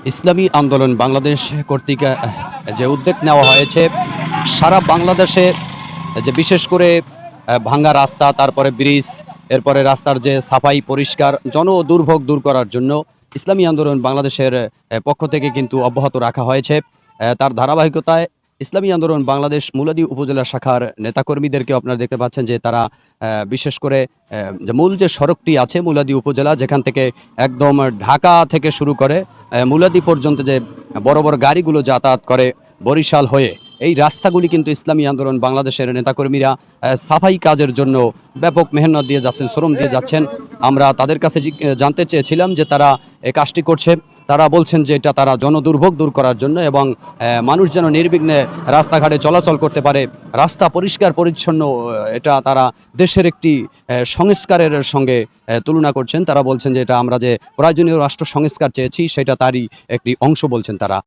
ইসলামী আন্দোলন বাংলাদেশ কর্তৃক যে উদ্যোগ নেওয়া হয়েছে সারা বাংলাদেশে, যে বিশেষ করে ভাঙ্গা রাস্তা, তারপরে ব্রিজ, এরপরে রাস্তার যে সাফাই পরিষ্কার, দুর্ভোগ দূর করার জন্য ইসলামী আন্দোলন বাংলাদেশের পক্ষ থেকে কিন্তু অব্যাহত রাখা হয়েছে। তার ধারাবাহিকতায় ইসলামী আন্দোলন বাংলাদেশ মুলাদী উপজেলা শাখার নেতাকর্মীদেরকে আপনারা দেখতে পাচ্ছেন যে তারা বিশেষ করে যে মূল যে সড়কটি আছে মুলাদী উপজেলা, যেখান থেকে একদম ঢাকা থেকে শুরু করে মুলাদী পর্যন্ত যে বড় বড় গাড়িগুলো যাতায়াত করে বরিশাল হয়ে, এই রাস্তাগুলি কিন্তু ইসলামী আন্দোলন বাংলাদেশের নেতাকর্মীরা সাফাই কাজের জন্য ব্যাপক মেহনত দিয়ে যাচ্ছেন, শ্রম দিয়ে যাচ্ছেন। আমরা তাদের কাছে জানতে চেয়েছিলাম যে তারা এই কাজটি করছে। তারা বলছেন যে এটা তারা জনদুর্ভোগ দূর করার জন্য এবং মানুষ যেন নির্বিঘ্নে রাস্তাঘাটে চলাচল করতে পারে, রাস্তা পরিষ্কার পরিচ্ছন্ন, এটা তারা দেশের একটি সংস্কারের সঙ্গে তুলনা করছেন। তারা বলছেন যে এটা আমরা যে প্রয়োজনীয় রাষ্ট্র সংস্কার চেয়েছি সেটা তারই একটি অংশ বলছেন তারা।